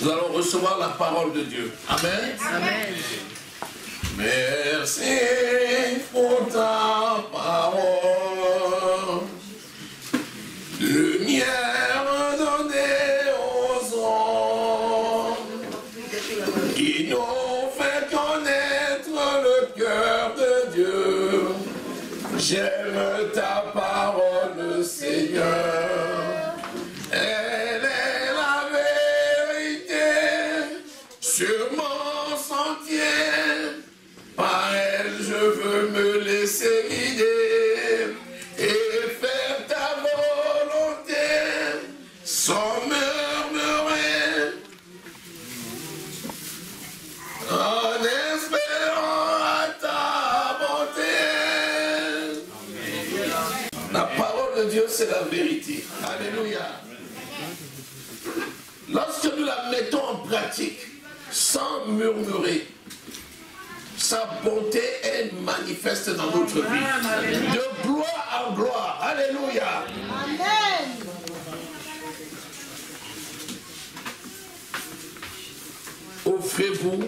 Nous allons recevoir la parole de Dieu. Amen. Amen. Merci pour ta parole, lumière donnée aux hommes, qui nous fait connaître le cœur de Dieu. J'aime ta parole, Seigneur. Elle est la vérité sur mon sentier. Par elle, je veux me laisser guider et faire ta volonté sans murmurer. En espérant à ta bonté. La parole de Dieu, c'est la vérité. Alléluia. Lorsque nous la mettons en pratique, sans murmurer, sa bonté est manifeste dans notre vie. De gloire en gloire. Alléluia. Amen. Offrez-vous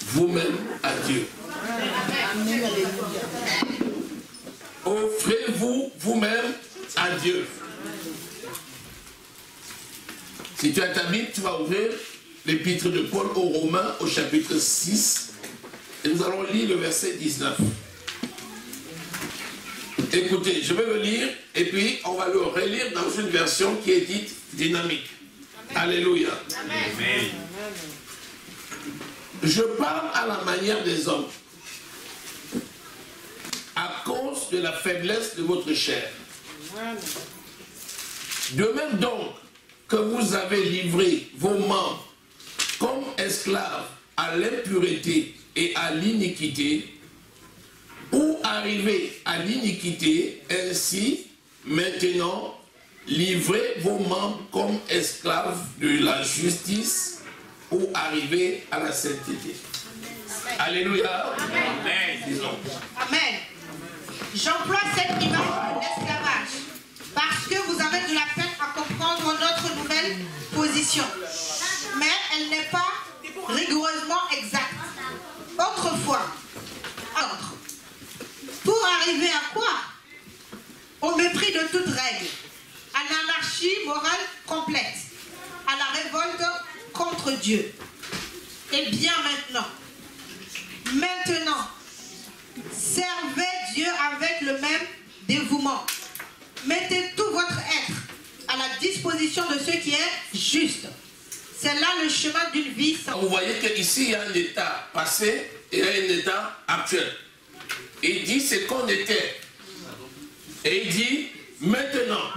vous-même à Dieu. Offrez-vous vous-même à Dieu. Si tu as ta Bible, tu vas ouvrir l'épître de Paul aux Romains au chapitre 6 et nous allons lire le verset 19. Écoutez, je vais le lire et puis on va le relire dans une version qui est dite dynamique. Amen. Alléluia. Amen. Je parle à la manière des hommes à cause de la faiblesse de votre chair. De même donc que vous avez livré vos membres comme esclaves à l'impureté et à l'iniquité, pour arriver à l'iniquité, ainsi, maintenant, livrez vos membres comme esclaves de la justice, pour arriver à la sainteté. Amen. Alléluia. Amen. Disons. Amen. J'emploie cette image de l'esclavage, parce que vous avez de la peine à comprendre notre nouvelle position. Mais elle n'est pas rigoureusement exacte. Autrefois, pour arriver à quoi? Au mépris de toute règle, à l'anarchie morale complète, à la révolte contre Dieu. Et bien maintenant, servez Dieu avec le même dévouement. Mettez tout votre être à la disposition de ce qui est juste. C'est là le chemin d'une vie sans... Vous voyez qu'ici, il y a un état passé et il y a un état actuel. Il dit ce qu'on était. Et il dit maintenant.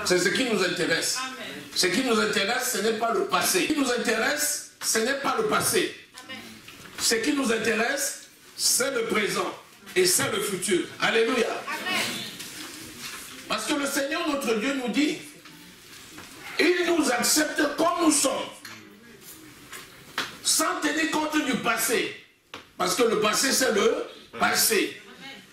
C'est ce qui nous intéresse. Ce qui nous intéresse, ce n'est pas le passé. Ce qui nous intéresse, ce n'est pas le passé. Ce qui nous intéresse, c'est le présent. Et c'est le futur. Alléluia. Parce que le Seigneur, notre Dieu, nous dit, il nous accepte comme nous sommes, sans tenir compte du passé. Parce que le passé, c'est le passé.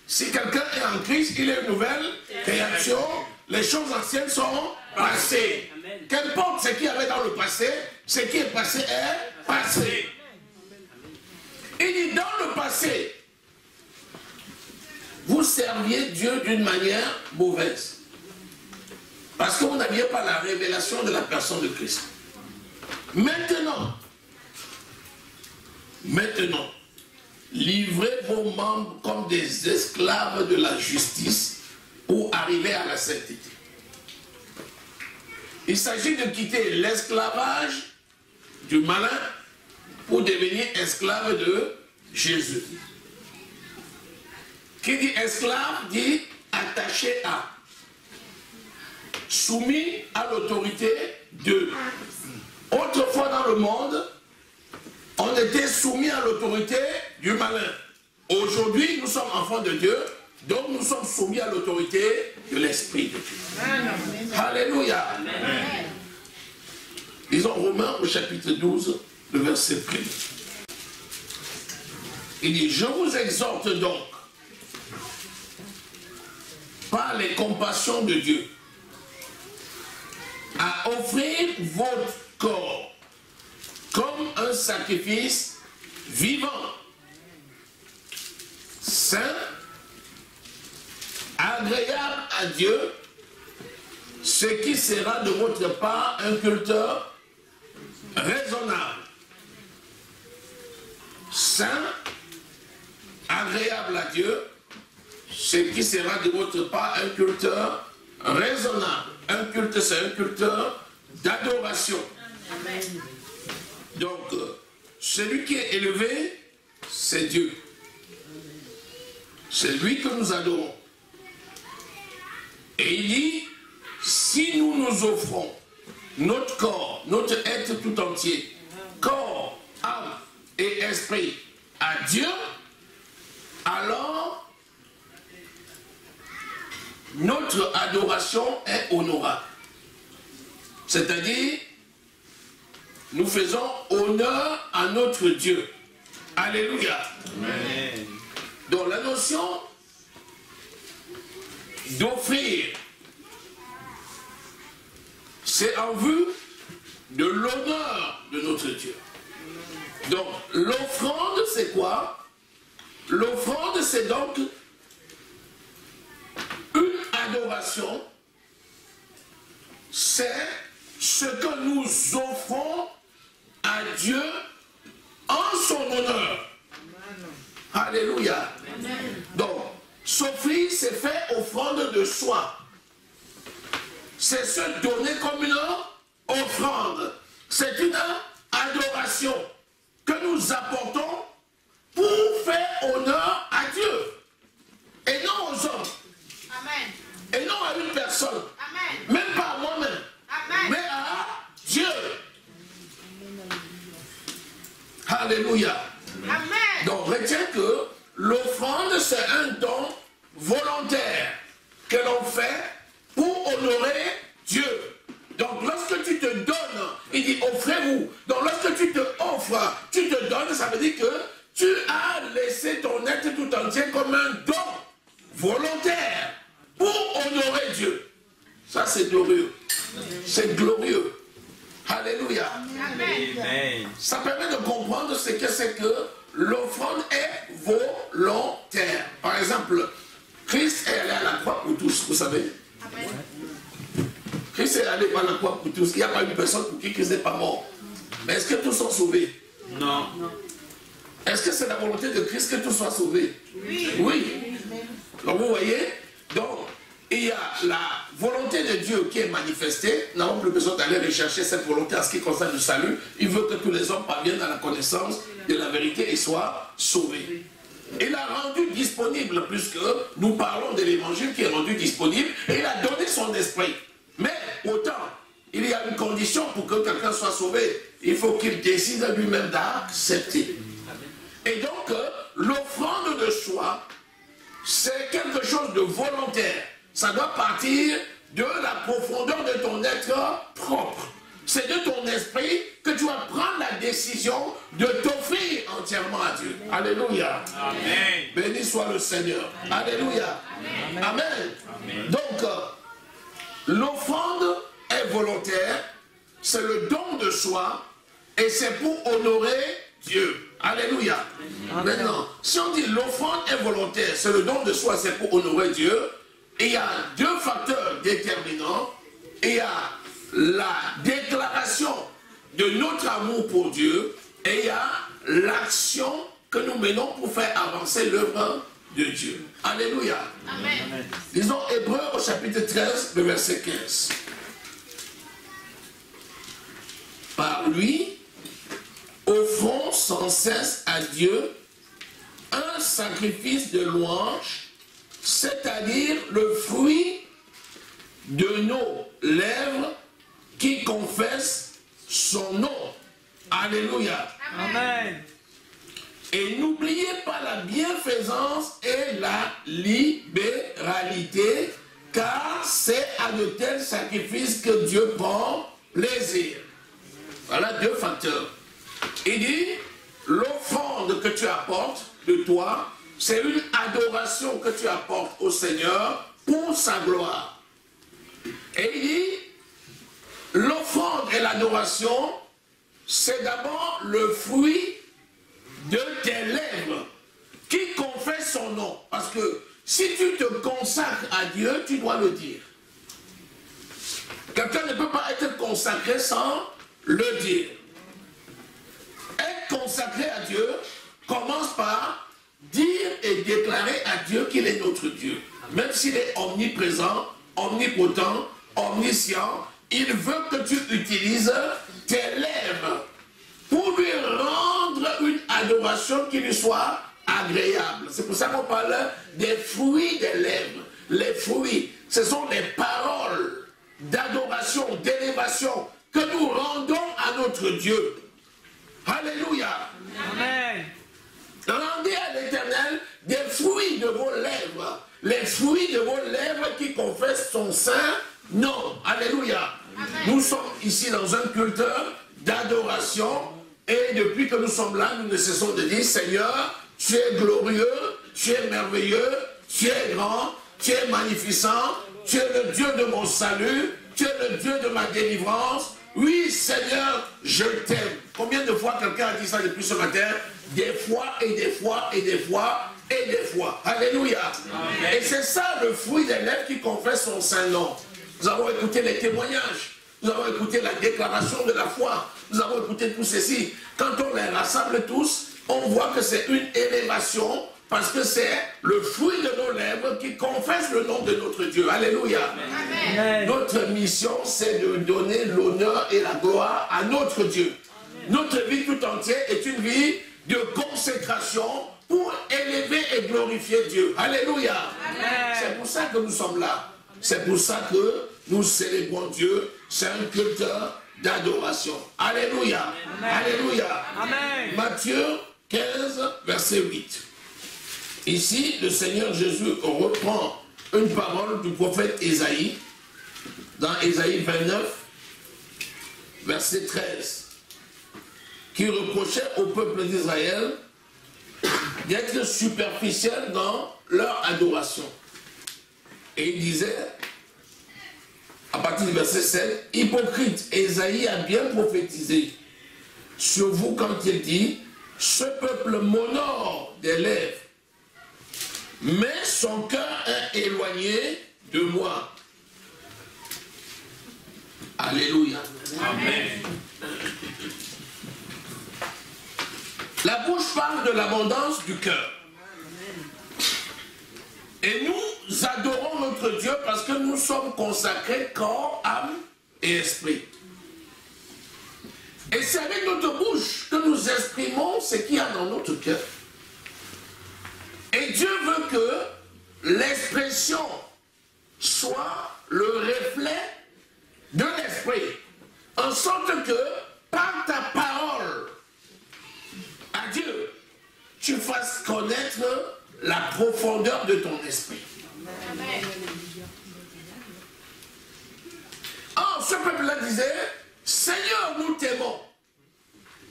Si quelqu'un est en Christ, il est une nouvelle création. Les choses anciennes sont passées. Qu'importe ce qu'il y avait dans le passé, ce qui est passé est passé. Il dit, dans le passé, vous serviez Dieu d'une manière mauvaise. Parce que vous n'aviez pas la révélation de la personne de Christ. Maintenant, livrez vos membres comme des esclaves de la justice pour arriver à la sainteté. Il s'agit de quitter l'esclavage du malin pour devenir esclave de Jésus. Qui dit esclave dit attaché à, soumis à l'autorité de. Autrefois dans le monde, on était soumis à l'autorité du malin. Aujourd'hui, nous sommes enfants de Dieu, donc nous sommes soumis à l'autorité de l'Esprit de Dieu. Amen. Alléluia. Amen. Disons Romains au chapitre 12, le verset 1. Il dit, je vous exhorte donc, par les compassions de Dieu, à offrir votre corps comme un sacrifice vivant, saint, agréable à Dieu, ce qui sera de votre part un culte raisonnable. Saint, agréable à Dieu, ce qui sera de votre part un culte raisonnable. Un culte, c'est un culte d'adoration. Donc, celui qui est élevé, c'est Dieu. C'est lui que nous adorons. Et il dit, si nous nous offrons notre corps, notre être tout entier, corps, âme et esprit à Dieu, alors notre adoration est honorable. C'est-à-dire, nous faisons honneur à notre Dieu. Alléluia. Amen. Donc la notion d'offrir, c'est en vue de l'honneur de notre Dieu. Donc l'offrande, c'est quoi? L'offrande, c'est donc une adoration. C'est ce que nous offrons à Dieu en son honneur. Alléluia. Donc, s'offrir, c'est faire offrande de soi. C'est se donner comme une offrande. C'est une adoration que nous apportons pour faire honneur à Dieu. Et non aux hommes. Amen. Et non à une personne. Amen. Même pas à moi-même. Amen. Mais à Dieu. Alléluia. Amen. Donc retiens que l'offrande, c'est un don volontaire que l'on fait pour honorer Dieu. Donc lorsque tu te donnes, il dit offrez-vous. Donc lorsque tu te offres, tu te donnes, ça veut dire que tu as laissé ton être tout entier comme un don volontaire pour honorer Dieu. Ça c'est glorieux. C'est glorieux. Alléluia. Amen. Ça permet de comprendre ce que c'est que l'offrande est volontaire. Par exemple, Christ est allé à la croix pour tous, vous savez. Amen. Christ est allé par la croix pour tous. Il n'y a pas une personne pour qui Christ n'est pas mort. Mais est-ce que tous sont sauvés? Non. Est-ce que c'est la volonté de Christ que tous soient sauvés? Oui. Oui. Donc vous voyez, donc il y a la volonté de Dieu qui est manifestée. Nous n'avons plus besoin d'aller rechercher cette volonté en ce qui concerne le salut. Il veut que tous les hommes parviennent à la connaissance de la vérité et soient sauvés. Il a rendu disponible, puisque nous parlons de l'évangile qui est rendu disponible, et il a donné son esprit. Mais autant, il y a une condition pour que quelqu'un soit sauvé. Il faut qu'il décide lui-même d'accepter. Et donc, l'offrande de soi, c'est quelque chose de volontaire. Ça doit partir de la profondeur de ton être propre. C'est de ton esprit que tu vas prendre la décision de t'offrir entièrement à Dieu. Alléluia. Amen. Béni soit le Seigneur. Alléluia. Amen. Amen. Amen. Donc, l'offrande est volontaire, c'est le don de soi, et c'est pour honorer Dieu. Alléluia. Amen. Maintenant, si on dit l'offrande est volontaire, c'est le don de soi, c'est pour honorer Dieu, et il y a deux facteurs déterminants. Il y a la déclaration de notre amour pour Dieu, et il y a l'action que nous menons pour faire avancer l'œuvre de Dieu. Alléluia. Amen. Disons Hébreux au chapitre 13, le verset 15. Par lui, offrons sans cesse à Dieu un sacrifice de louange, c'est-à-dire le fruit de nos lèvres qui confessent son nom. Alléluia. Amen. Et n'oubliez pas la bienfaisance et la libéralité, car c'est à de tels sacrifices que Dieu prend plaisir. Voilà deux facteurs. Il dit, l'offrande que tu apportes de toi, c'est une adoration que tu apportes au Seigneur pour sa gloire. Et il dit, l'offrande et l'adoration, c'est d'abord le fruit de tes lèvres qui confesse son nom. Parce que si tu te consacres à Dieu, tu dois le dire. Quelqu'un ne peut pas être consacré sans le dire. Être consacré à Dieu commence par dire et déclarer à Dieu qu'il est notre Dieu. Même s'il est omniprésent, omnipotent, omniscient, il veut que tu utilises tes lèvres pour lui rendre une adoration qui lui soit agréable. C'est pour ça qu'on parle des fruits des lèvres. Les fruits, ce sont les paroles d'adoration, d'élévation que nous rendons à notre Dieu. Alléluia. Amen. Rendez à l'Éternel des fruits de vos lèvres. Les fruits de vos lèvres qui confessent son saint nom. Alléluia. Amen. Nous sommes ici dans un culte d'adoration. Et depuis que nous sommes là, nous ne cessons de dire, Seigneur, tu es glorieux, tu es merveilleux, tu es grand, tu es magnificent, tu es le Dieu de mon salut, tu es le Dieu de ma délivrance. Oui, Seigneur, je t'aime. Combien de fois quelqu'un a dit ça depuis ce matin? Des fois et des fois et des fois et des fois. Alléluia. Amen. Et c'est ça le fruit des lèvres qui confesse son saint nom. Nous avons écouté les témoignages. Nous avons écouté la déclaration de la foi. Nous avons écouté tout ceci. Quand on les rassemble tous, on voit que c'est une élévation parce que c'est le fruit de nos lèvres qui confesse le nom de notre Dieu. Alléluia. Amen. Notre mission, c'est de donner l'honneur et la gloire à notre Dieu. Amen. Notre vie tout entière est une vie de consécration pour élever et glorifier Dieu. Alléluia. C'est pour ça que nous sommes là. C'est pour ça que nous célébrons Dieu. C'est un culte d'adoration. Alléluia. Amen. Alléluia. Amen. Matthieu 15, verset 8. Ici, le Seigneur Jésus reprend une parole du prophète Ésaïe, dans Ésaïe 29, verset 13, qui reprochait au peuple d'Israël d'être superficiel dans leur adoration. Et il disait, à partir du verset 7, hypocrite, Ésaïe a bien prophétisé sur vous quand il dit, ce peuple m'honore des lèvres, mais son cœur est éloigné de moi. Alléluia. Amen. La bouche parle de l'abondance du cœur. Et nous adorons notre Dieu parce que nous sommes consacrés corps, âme et esprit. Et c'est avec notre bouche que nous exprimons ce qu'il y a dans notre cœur. Et Dieu veut que l'expression soit le reflet de l'esprit. En sorte que par ta parole à Dieu, tu fasses connaître la profondeur de ton esprit. Amen. Or, ce peuple-là disait, Seigneur, nous t'aimons.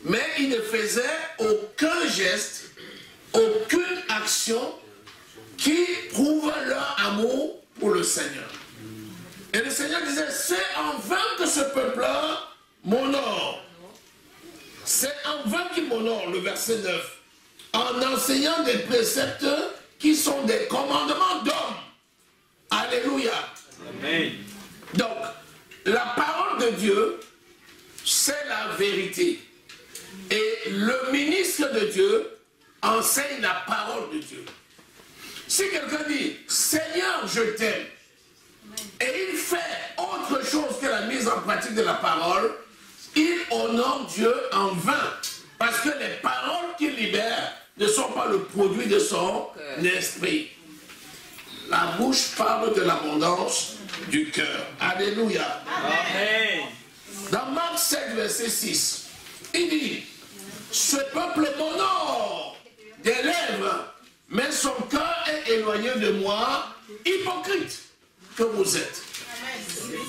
Mais il ne faisait aucun geste, aucune action qui prouve leur amour pour le Seigneur. Et le Seigneur disait, c'est en vain que ce peuple-là m'honore. C'est en vain qu'il m'honore, le verset 9. En enseignant des préceptes qui sont des commandements d'hommes. Alléluia. Amen. Donc, la parole de Dieu, c'est la vérité. Et le ministre de Dieu enseigne la parole de Dieu. Si quelqu'un dit, Seigneur, je t'aime, et il fait autre chose que la mise en pratique de la parole, il honore Dieu en vain. Parce que les paroles qu'il libère ne sont pas le produit de son esprit. La bouche parle de l'abondance du cœur. Alléluia. Amen. Dans Marc 7, verset 6, il dit, ce peuple m'honore des lèvres, mais son cœur est éloigné de moi, hypocrite que vous êtes. Amen.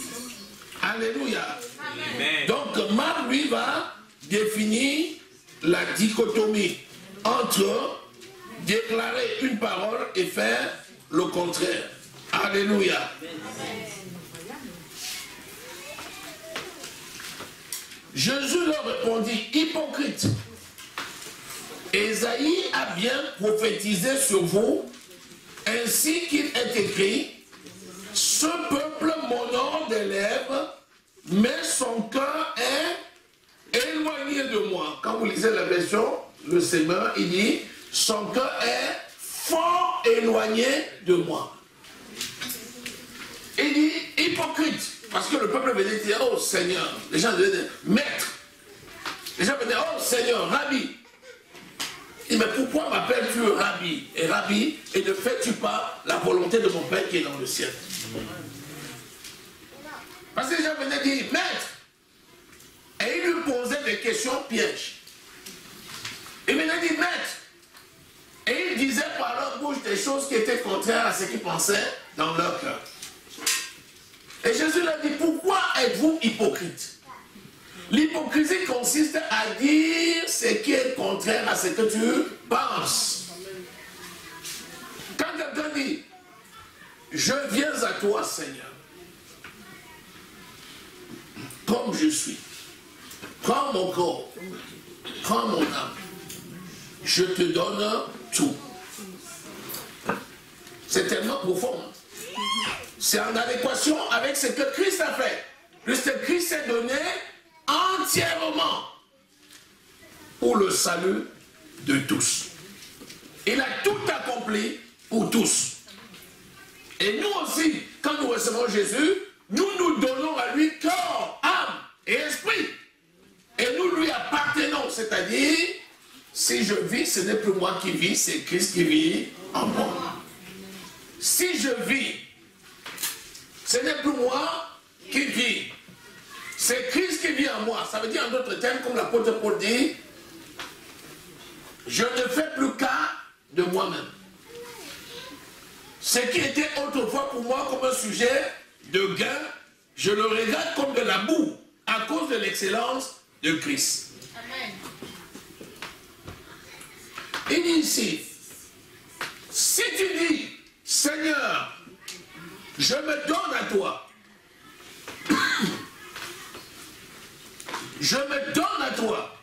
Alléluia. Amen. Donc Marc, lui, va définir la dichotomie entre déclarer une parole et faire le contraire. Alléluia. Jésus leur répondit, hypocrite, Ésaïe a bien prophétisé sur vous, ainsi qu'il est écrit, ce peuple m'honore des lèvres, mais son cœur est éloigné de moi. Quand vous lisez la version, le Seigneur, il dit, son cœur est fort éloigné de moi. Il dit, hypocrite, parce que le peuple venait dire, oh Seigneur, les gens venaient dire, maître. Les gens venaient dire, oh Seigneur, Rabbi. Il dit, mais pourquoi m'appelles-tu Rabbi? Et Rabbi, et ne fais-tu pas la volonté de mon Père qui est dans le ciel? Parce que les gens venaient dire, maître. Et il lui posait des questions pièges. Il venait dire, maître. Et il disait par leur bouche des choses qui étaient contraires à ce qu'ils pensaient dans leur cœur. Et Jésus leur dit, pourquoi êtes-vous hypocrite? L'hypocrisie consiste à dire ce qui est contraire à ce que tu penses. Quand quelqu'un dit, je viens à toi, Seigneur, comme je suis, prends mon corps, prends mon âme, je te donne tout. C'est tellement profond. C'est en adéquation avec ce que Christ a fait. Puisque Christ s'est donné entièrement pour le salut de tous. Il a tout accompli pour tous. Et nous aussi, quand nous recevons Jésus, nous nous donnons à lui corps, âme et esprit. Et nous lui appartenons. C'est-à-dire, si je vis, ce n'est plus moi qui vis, c'est Christ qui vit en moi. Si je vis, ce n'est plus moi qui vis. C'est Christ qui vit en moi. Ça veut dire en d'autres termes, comme l'apôtre Paul dit, je ne fais plus cas de moi-même. Ce qui était autrefois pour moi comme un sujet de gain, je le regarde comme de la boue à cause de l'excellence de Christ. Amen. Il dit ici, si tu dis, Seigneur, je me donne à toi, je me donne à toi.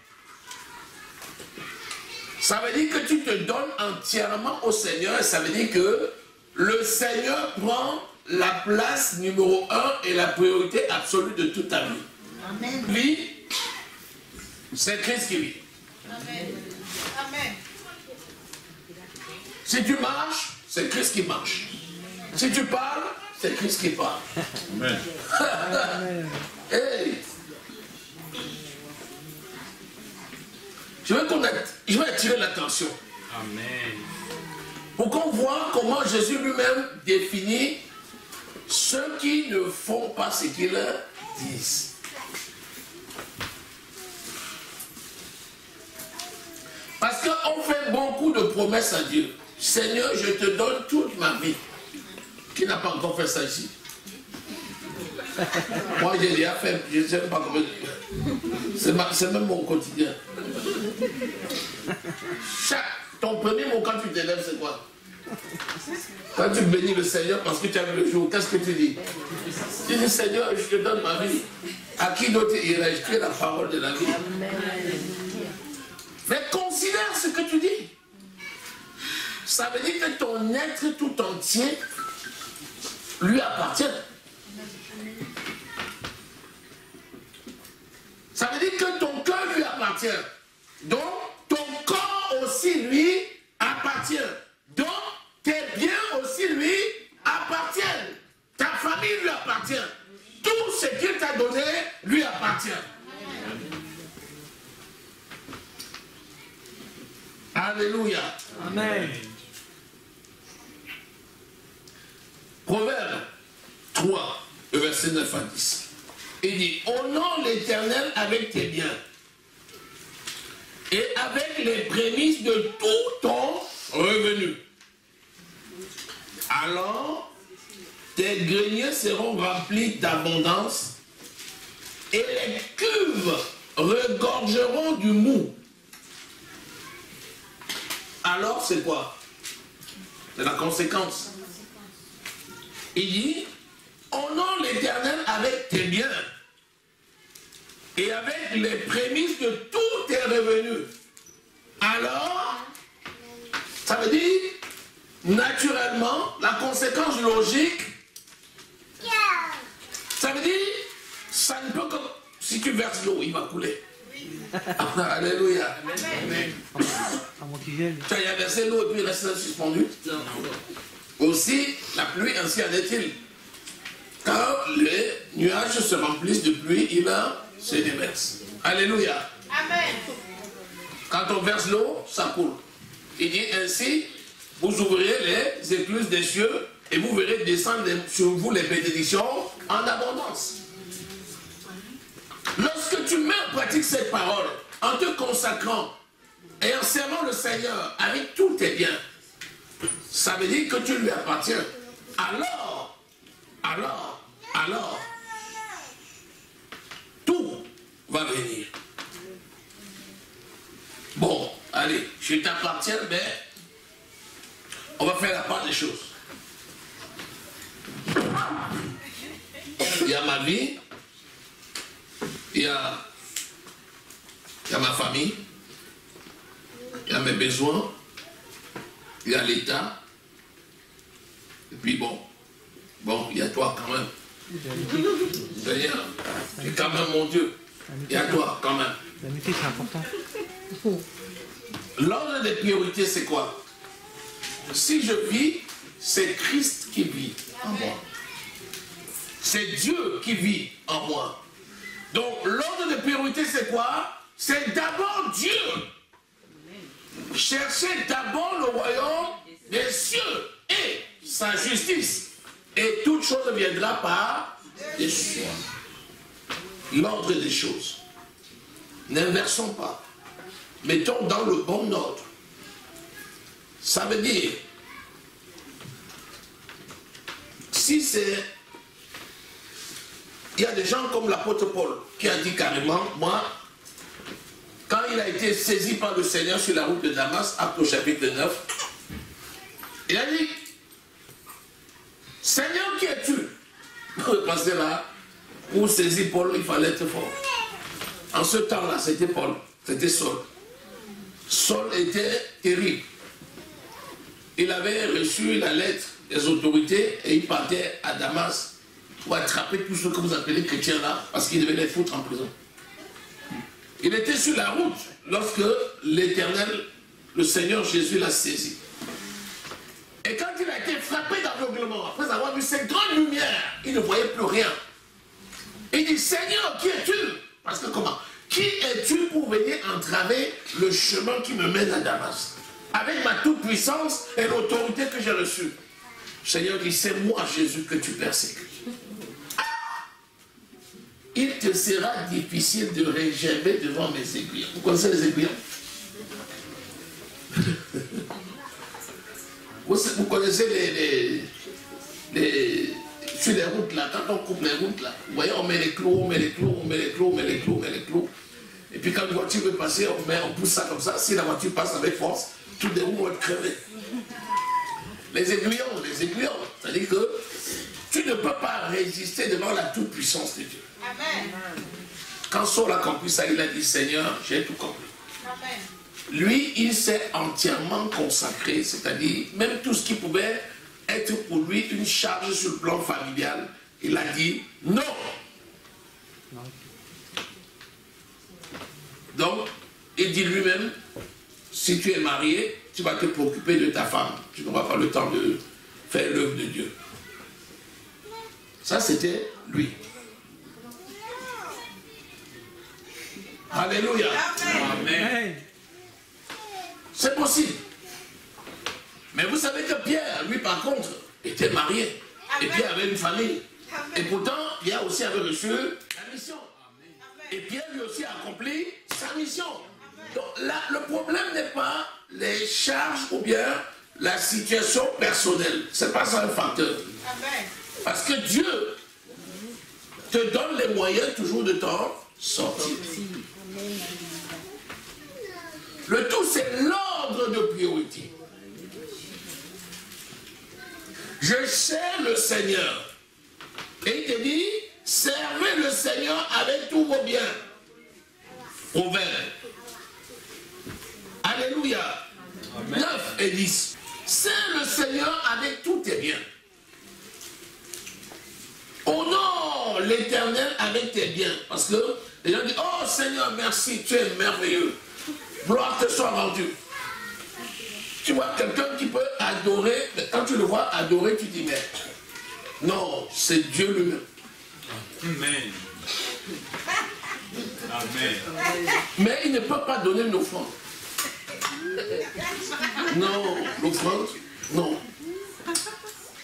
Ça veut dire que tu te donnes entièrement au Seigneur et ça veut dire que le Seigneur prend la place numéro 1 et la priorité absolue de toute ta vie. Amen. Lui, c'est Christ qui vit. Amen. Amen. Si tu marches, c'est Christ qui marche. Si tu parles, c'est Christ qui parle. Amen. Hey. Je vais attirer l'attention. Amen. Pour qu'on voit comment Jésus lui-même définit ceux qui ne font pas ce qu'ils disent. Parce qu'on fait beaucoup de promesses à Dieu. Seigneur, je te donne toute ma vie. Qui n'a pas encore fait ça ici? Moi, j'ai déjà fait, je ne sais pas comment. C'est même mon quotidien. Ton premier mot quand tu t'élèves, c'est quoi? Quand tu bénis le Seigneur parce que tu as vu le jour, qu'est-ce que tu dis? Tu dis, Seigneur, je te donne ma vie. À qui d'autre irais-je? Tu es la parole de la vie. Mais considère ce que tu dis. Ça veut dire que ton être tout entier lui appartient. Ça veut dire que ton cœur lui appartient. Donc, ton corps aussi lui appartient. Donc, tes biens aussi lui appartiennent. Ta famille lui appartient. Tout ce qu'il t'a donné lui appartient. Alléluia. Amen. Proverbe 3, verset 9 à 10. Il dit, honore l'Éternel avec tes biens et avec les prémices de tout ton revenu. Alors, tes greniers seront remplis d'abondance et les cuves regorgeront du mou. Alors, c'est quoi? C'est la conséquence. Il dit, honore l'Éternel avec tes biens et avec les prémices de tous tes revenus. Alors, ça veut dire, naturellement, la conséquence logique, ça veut dire, ça ne peut que, si tu verses l'eau, il va couler. Alléluia. Amen. Tu as versé l'eau et puis il reste suspendu. Aussi, la pluie, ainsi en est-il. Quand les nuages se remplissent de pluie, il se déverse. Alléluia. Amen. Quand on verse l'eau, ça coule. Il dit ainsi, vous ouvrirez les écluses des cieux et vous verrez descendre sur vous les bénédictions en abondance. Lorsque tu mets en pratique cette parole, en te consacrant et en servant le Seigneur avec tous tes biens, ça veut dire que tu lui appartiens. Alors, tout va venir. Bon, allez, je t'appartiens, mais on va faire la part des choses. Il y a ma vie, il y a ma famille, il y a mes besoins, il y a l'État, et puis bon, il y a toi quand même. Seigneur, tu es quand même mon Dieu. Il y a toi quand même. L'amitié, c'est important. L'ordre des priorités, c'est quoi? Si je vis, c'est Christ qui vit en moi. C'est Dieu qui vit en moi. Donc, l'ordre des priorités, c'est quoi? C'est d'abord Dieu. Cherchez d'abord le royaume des cieux et sa justice. Et toute chose viendra par des choix. L'ordre des choses. N'inversons pas. Mettons dans le bon ordre. Ça veut dire, si c'est... Il y a des gens comme l'apôtre Paul qui a dit carrément, moi, quand il a été saisi par le Seigneur sur la route de Damas, acte au chapitre 9, il a dit, Seigneur, qui es-tu? Parce que là, pour saisir Paul, il fallait être fort. En ce temps-là, c'était Paul, c'était Saul. Saul était terrible. Il avait reçu la lettre des autorités et il partait à Damas pour attraper tous ceux que vous appelez chrétiens là, parce qu'il devait les foutre en prison. Il était sur la route lorsque l'Éternel, le Seigneur Jésus l'a saisi. Et quand il a été frappé d'aveuglement, après avoir vu cette grande lumière, il ne voyait plus rien. Il dit, Seigneur, qui es-tu? Parce que comment? Qui es-tu pour venir entraver le chemin qui me mène à Damas? Avec ma toute-puissance et l'autorité que j'ai reçue. Seigneur dit, c'est moi, Jésus, que tu persécutes. Il te sera difficile de régerber devant mes aiguillons. Vous connaissez les aiguillons? Vous connaissez sur les routes là, quand on coupe les routes là, vous voyez, on met les clous, on met les clous, on met les clous, on met les clous, on met les clous. Et puis quand une voiture veut passer, on pousse ça comme ça. Si la voiture passe avec force, toutes les roues vont être crevées. Les aiguillons, c'est-à-dire que tu ne peux pas résister devant la toute-puissance de Dieu. Amen. Quand Saul a compris ça, il a dit, Seigneur, j'ai tout compris. Amen. Lui, il s'est entièrement consacré, c'est-à-dire même tout ce qui pouvait être pour lui une charge sur le plan familial, il a dit non. Donc, il dit lui-même, si tu es marié, tu vas te préoccuper de ta femme. Tu n'auras pas le temps de faire l'œuvre de Dieu. Ça, c'était lui. Alléluia. Amen. C'est possible. Mais vous savez que Pierre, lui par contre, était marié. Et Pierre avait une famille. Et pourtant, Pierre aussi avait reçu la mission. Et Pierre lui aussi a accompli sa mission. Donc là, le problème n'est pas les charges ou bien la situation personnelle. Ce n'est pas ça un facteur. Parce que Dieu te donne les moyens toujours de t'en sortir. Le tout, c'est l'ordre de priorité. Je sers le Seigneur. Et il te dit, servez le Seigneur avec tous vos biens. Proverbe. Alléluia. 9 et 10. C'est le Seigneur avec tous tes biens. Honore l'Éternel avec tes biens. Parce que les gens disent, oh Seigneur, merci, tu es merveilleux. Gloire te soit rendue. Tu vois quelqu'un qui peut adorer, mais quand tu le vois adorer, tu dis, mais non, c'est Dieu lui-même. Amen. Amen. Mais il ne peut pas donner une offrande. Non, l'offrande, non.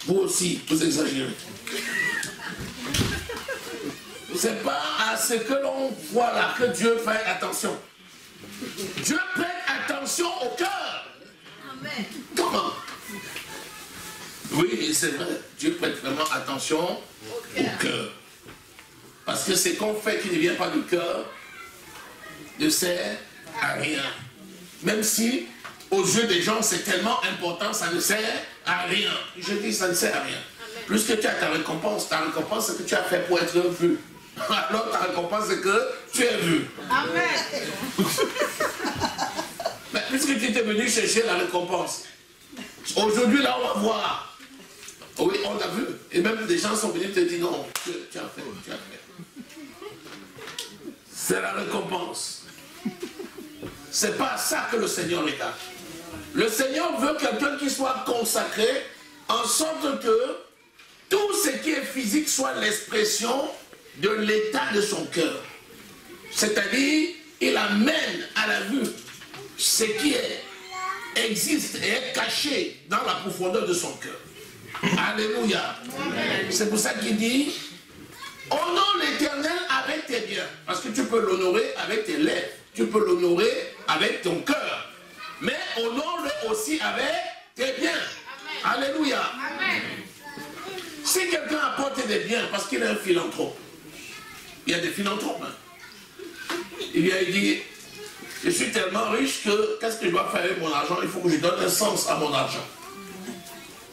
Vous aussi, vous exagérez. C'est pas à ce que l'on voit là que Dieu fait attention. Dieu prête attention au cœur. Amen. Comment? Oui, c'est vrai. Dieu prête vraiment attention au cœur. Parce que ce qu'on fait qui ne vient pas du cœur ne sert à rien. Même si, aux yeux des gens, c'est tellement important, ça ne sert à rien. Je dis, ça ne sert à rien. Plus que tu as ta récompense c'est que tu as fait pour être vu. Alors ta récompense, c'est que tu es vu. Amen. Mais puisque tu étais venu chercher la récompense, aujourd'hui, là, on va voir. Oui, on l'a vu. Et même des gens sont venus te dire, non, tu as fait, tu as fait. C'est la récompense. C'est pas ça que le Seigneur regarde. Le Seigneur veut quelqu'un qui soit consacré en sorte que tout ce qui est physique soit l'expression de l'état de son cœur. C'est-à-dire, il amène à la vue ce qui existe et est caché dans la profondeur de son cœur. Alléluia. C'est pour ça qu'il dit, honore l'Éternel avec tes biens. Parce que tu peux l'honorer avec tes lèvres. Tu peux l'honorer avec ton cœur. Mais honore-le aussi avec tes biens. Amen. Alléluia. Amen. Si quelqu'un apporte des biens parce qu'il est un philanthrope, il y a des philanthropes. Hein. Il vient et dit, je suis tellement riche que qu'est-ce que je dois faire avec mon argent? Il faut que je donne un sens à mon argent.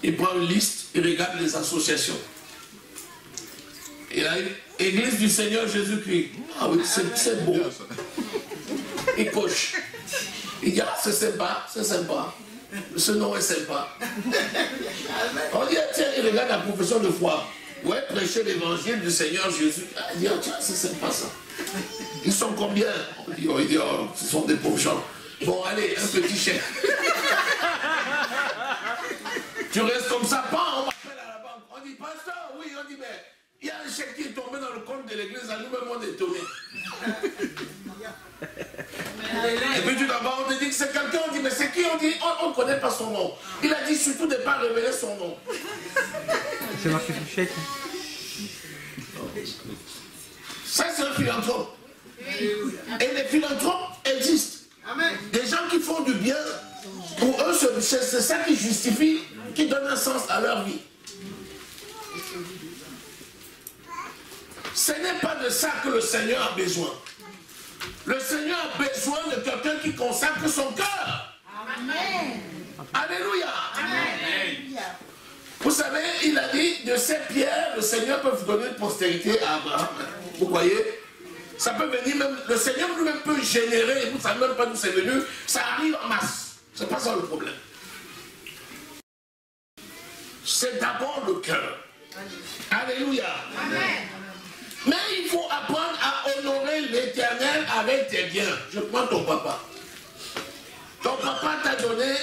Il prend une liste, il regarde les associations. Il a une Église du Seigneur Jésus-Christ. Ah oui, c'est beau. Il coche. Il dit, ah, c'est sympa, c'est sympa. Ce nom est sympa. On dit, tiens, il regarde la profession de foi. Ouais, prêcher l'évangile du Seigneur Jésus. Il dit, ah, tiens, c'est sympa ça. Ils sont combien? Il dit, oh, ce sont des pauvres gens. Bon, allez, un petit chèque. Tu restes comme ça, pas, on m'appelle à la banque. On dit, pasteur, oui, on dit, mais il y a un chèque qui est tombé dans le compte de l'église, à nous-mêmes on est étonnés. Et puis tout d'abord, on te dit que c'est quelqu'un, on dit, mais c'est qui? On dit, on ne connaît pas son nom. Il a dit surtout de ne pas révéler son nom. C'est marqué sur le chèque. Ça, c'est un philanthrope. Et les philanthropes existent. Des gens qui font du bien, pour eux, c'est ça qui justifie, qui donne un sens à leur vie. Ce n'est pas de ça que le Seigneur a besoin. Le Seigneur a besoin de quelqu'un qui consacre son cœur. Amen. Alléluia. Amen. Vous savez, il a dit, de ces pierres, le Seigneur peut vous donner une postérité à Abraham. Vous voyez? Ça peut venir même, le Seigneur lui-même peut générer, vous ne savez même pas d'où c'est venu, ça arrive en masse. C'est pas ça le problème. C'est d'abord le cœur. Alléluia. Amen. Mais il faut apprendre à honorer l'Éternel avec tes biens. Je prends ton papa. Ton papa t'a donné,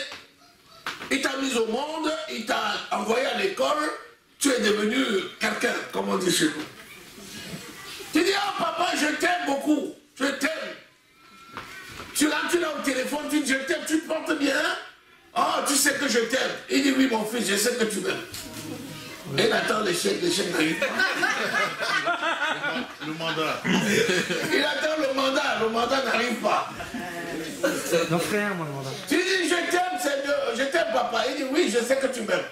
il t'a mis au monde, il t'a envoyé à l'école, tu es devenu quelqu'un, comme on dit chez nous. Tu dis, oh papa, je t'aime beaucoup, je t'aime. Tu l'as au téléphone, tu dis, je t'aime, tu te portes bien. Oh, tu sais que je t'aime. Il dit, oui mon fils, je sais que tu m'aimes. Et il attend l'échec n'arrive pas. Le mandat. Il attend le mandat n'arrive pas. Non frère, moi le mandat. Tu dis, je t'aime Seigneur, je t'aime papa. Il dit, oui, je sais que tu m'aimes.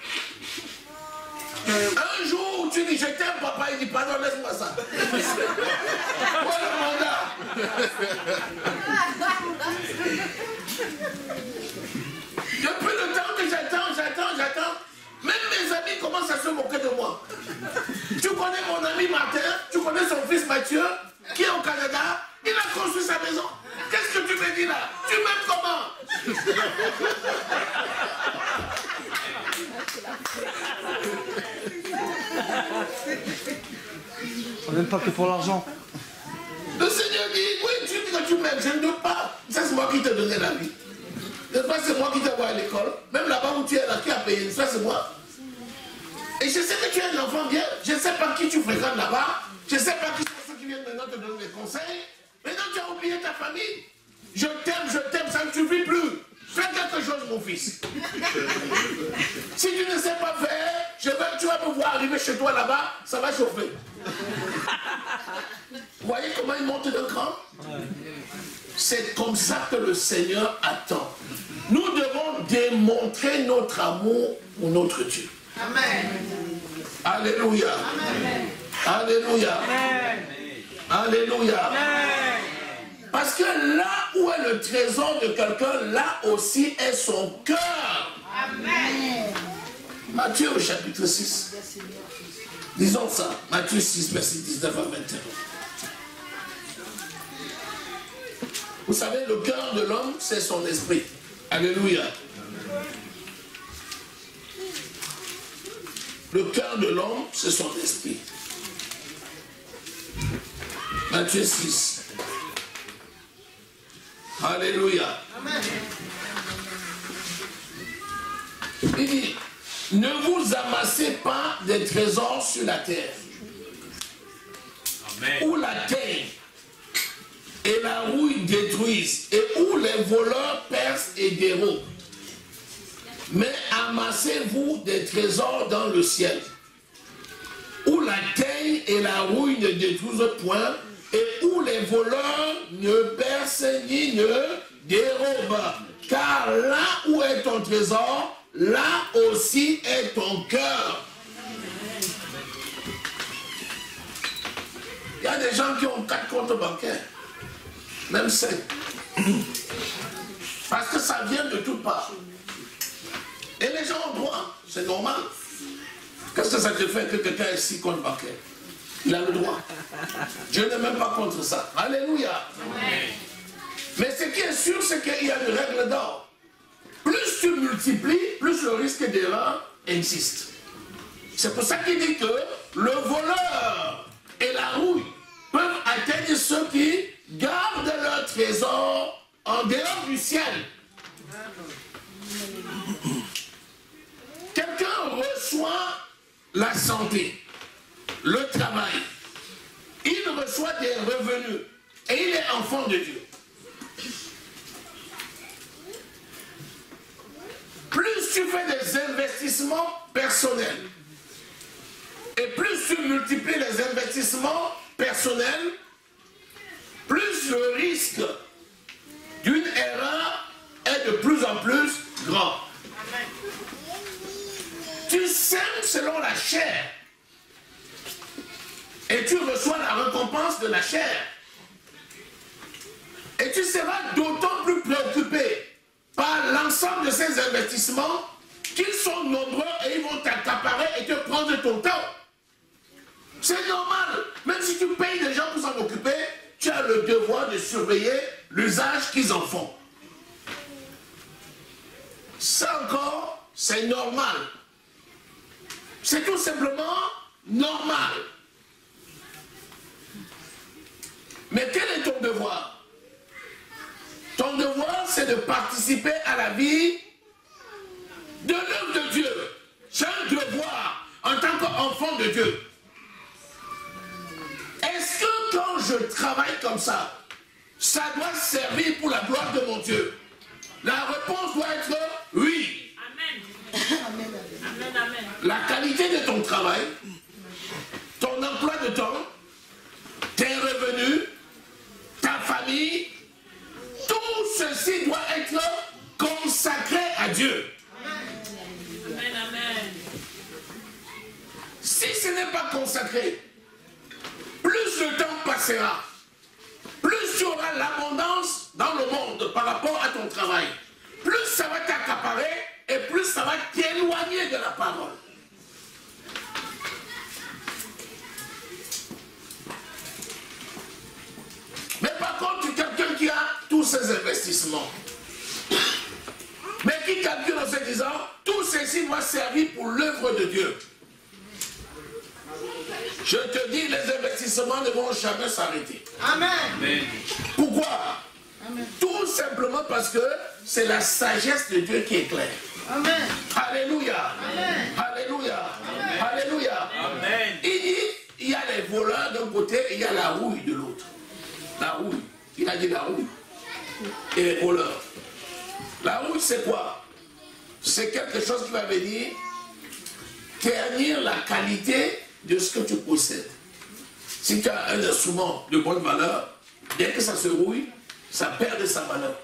Un jour où tu dis, je t'aime papa, il dit, pardon, laisse-moi ça. Quoi le mandat? Depuis le temps que j'attends. Même mes amis commencent à se moquer de moi. Tu connais mon ami Martin, tu connais son fils Mathieu, qui est au Canada, il a construit sa maison. On n'aime pas que pour l'argent. Le Seigneur dit, oui, tu dis que tu m'aimes, je ne doute pas. Ça, c'est moi qui t'ai donné la vie. N'est-ce pas, c'est moi qui t'ai envoyé à l'école. Même là-bas où tu es là, qui a payé, ça c'est moi. Et je sais que tu es un enfant bien. Je ne sais pas qui tu fréquentes là-bas. Je ne sais pas qui sont ceux qui viennent maintenant te donner des conseils. Maintenant, tu as oublié ta famille. Je t'aime, ça ne suffit plus. Fais quelque chose, mon fils. Si tu ne sais pas faire, tu vas me voir arriver chez toi là-bas, ça va chauffer. Vous voyez comment il monte d'un cran? C'est comme ça que le Seigneur attend. Nous devons démontrer notre amour pour notre Dieu. Amen. Alléluia. Amen. Alléluia. Amen. Alléluia. Amen. Parce que là où est le trésor de quelqu'un, là aussi est son cœur. Amen. Matthieu au chapitre 6. Disons ça. Matthieu 6, verset 19 à 21. Vous savez, le cœur de l'homme, c'est son esprit. Alléluia. Le cœur de l'homme, c'est son esprit. Matthieu 6. Alléluia. Amen. Il dit, ne vous amassez pas des trésors sur la terre. Amen. Où la terre et la rouille détruisent, et où les voleurs percent et dérobent. Mais amassez-vous des trésors dans le ciel, où la terre et la rouille ne détruisent point, et où les voleurs ne percent ni ne dérobent. Car là où est ton trésor, là aussi est ton cœur. Il y a des gens qui ont 4 comptes bancaires, même 5. Parce que ça vient de toutes parts. Et les gens ont droit, c'est normal. Qu'est-ce que ça te fait que quelqu'un ait 6 comptes bancaires? Il a le droit. Dieu n'est même pas contre ça. Alléluia. Amen. Mais ce qui est sûr, c'est qu'il y a une règle d'or. Plus tu multiplies, plus le risque d'erreur existe. C'est pour ça qu'il dit que le voleur et la rouille peuvent atteindre ceux qui gardent leur trésor en dehors du ciel. Quelqu'un reçoit la santé, le travail, il reçoit des revenus et il est enfant de Dieu. Plus tu fais des investissements personnels et plus tu multiplies les investissements personnels, plus le risque d'une erreur est de plus en plus grand. Tu sèmes selon la chair et tu reçois la récompense de la chair. Et tu seras d'autant plus préoccupé par l'ensemble de ces investissements qu'ils sont nombreux et ils vont t'accaparer et te prendre ton temps. C'est normal. Même si tu payes des gens pour s'en occuper, tu as le devoir de surveiller l'usage qu'ils en font. Ça encore, c'est normal. C'est tout simplement normal. Mais quel est ton devoir? Ton devoir, c'est de participer à la vie de l'œuvre de Dieu. C'est un devoir en tant qu'enfant de Dieu. Est-ce que quand je travaille comme ça doit servir pour la gloire de mon Dieu? La réponse doit être oui. Amen. Amen, amen. La qualité de ton travail, ton emploi de temps, tes revenus, ta famille, tout ceci doit être consacré à Dieu. Amen, amen. Si ce n'est pas consacré, plus le temps passera, plus tu auras l'abondance dans le monde par rapport à ton travail, plus ça va t'accaparer et plus ça va t'éloigner de la parole. Mais par contre, quelqu'un qui a tous ces investissements, mais qui calcule en se disant, tout ceci doit servir pour l'œuvre l'œuvre de Dieu. Je te dis, les investissements ne vont jamais s'arrêter. Amen. Pourquoi? Amen. Tout simplement parce que c'est la sagesse de Dieu qui éclaire. Amen. Alléluia. Amen. Alléluia. Amen. Alléluia. Amen. Il dit, il y a les voleurs d'un côté et il y a la rouille de l'autre. La rouille. Il a dit la rouille. Et les voleurs. La rouille, c'est quoi? C'est quelque chose qui va venir ternir la qualité de ce que tu possèdes. Si tu as un instrument de bonne valeur, dès que ça se rouille, ça perd de sa valeur.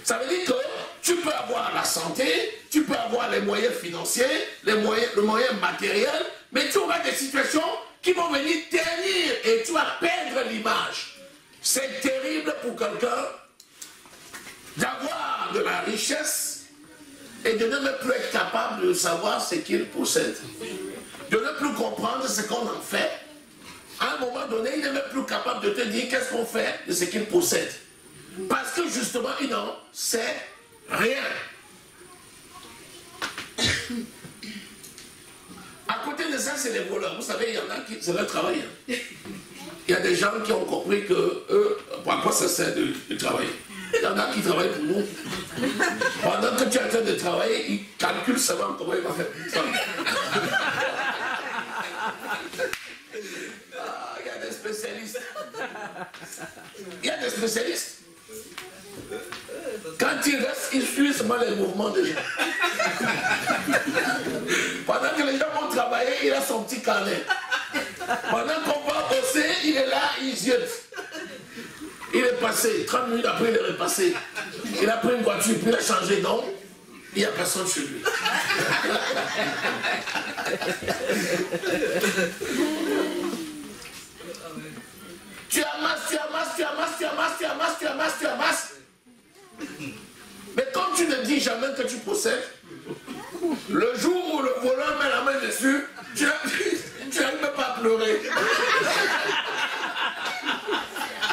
Ça veut dire que tu peux avoir la santé, tu peux avoir les moyens financiers, le moyen matériel, mais tu auras des situations qui vont venir ternir et tu vas perdre l'image. C'est terrible pour quelqu'un d'avoir de la richesse et de ne même plus être capable de savoir ce qu'il possède. De ne plus comprendre ce qu'on en fait. À un moment donné, il n'est même plus capable de te dire qu'est-ce qu'on fait de ce qu'il possède. Parce que justement, il n'en sait rien. À côté de ça, c'est les voleurs. Vous savez, il y en a qui, c'est leur travail. Il y a des gens qui ont compris que eux, à quoi ça sert de travailler. Il y en a qui travaillent pour nous. Pendant que tu es en train de travailler, ils calculent savoir comment il va faire pour ça. Il y a des spécialistes. Il y a des spécialistes. Quand il reste, il suit seulement les mouvements des gens. Pendant que les gens vont travailler, il a son petit carnet. Pendant qu'on va bosser, il est là, il jette. Il est passé, 30 minutes après, il est repassé. Il a pris une voiture, puis il a changé d'homme. Il n'y a personne chez lui. Tu amasses, tu amasses, tu amasses, tu amasses, tu amasses, tu amasses, tu amasses. Mais comme tu ne dis jamais que tu possèdes, le jour où le voleur met la main dessus, tu n'arrives même pas à pleurer.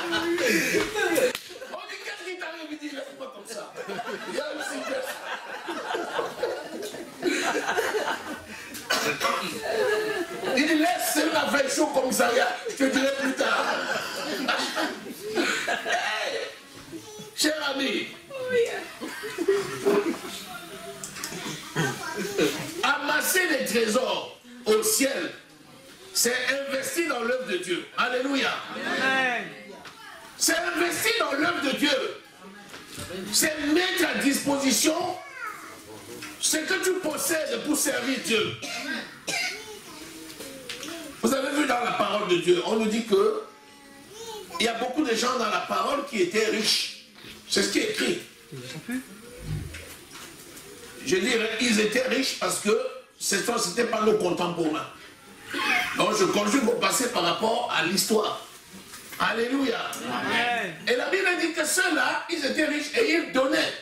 On dit qu'est-ce qui t'arrive? Il dit laisse-moi comme ça. Il y a aussi il dit laisse une affaire chaud comme ça, je te dirai plus tard. Hey, cher ami, amasser les trésors au ciel, c'est investir dans l'œuvre de Dieu. Alléluia. Amen. C'est investir dans l'œuvre de Dieu. C'est mettre à disposition ce que tu possèdes pour servir Dieu. Vous avez vu dans la parole de Dieu, on nous dit que il y a beaucoup de gens dans la parole qui étaient riches. C'est ce qui est écrit. Je dirais, ils étaient riches parce que ce n'était pas nos contemporains. Donc je conjugue au passé par rapport à l'histoire. Alléluia. Amen. Et la Bible dit que ceux-là, ils étaient riches et ils donnaient.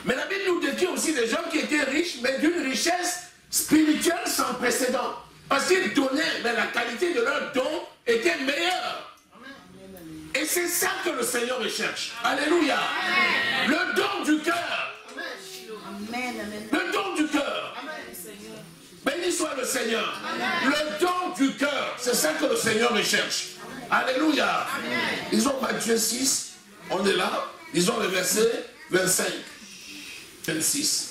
Mais la Bible nous décrit aussi des gens qui étaient riches, mais d'une richesse spirituelle sans précédent. Parce qu'ils donnaient, mais la qualité de leur don était meilleure. Et c'est ça que le Seigneur recherche. Alléluia. Amen. Le don du cœur. Le don du cœur. Béni soit le Seigneur. Amen. Le don du cœur, c'est ça que le Seigneur recherche. Alléluia. Amen. Disons Matthieu 6, on est là. Disons le verset 25, 26.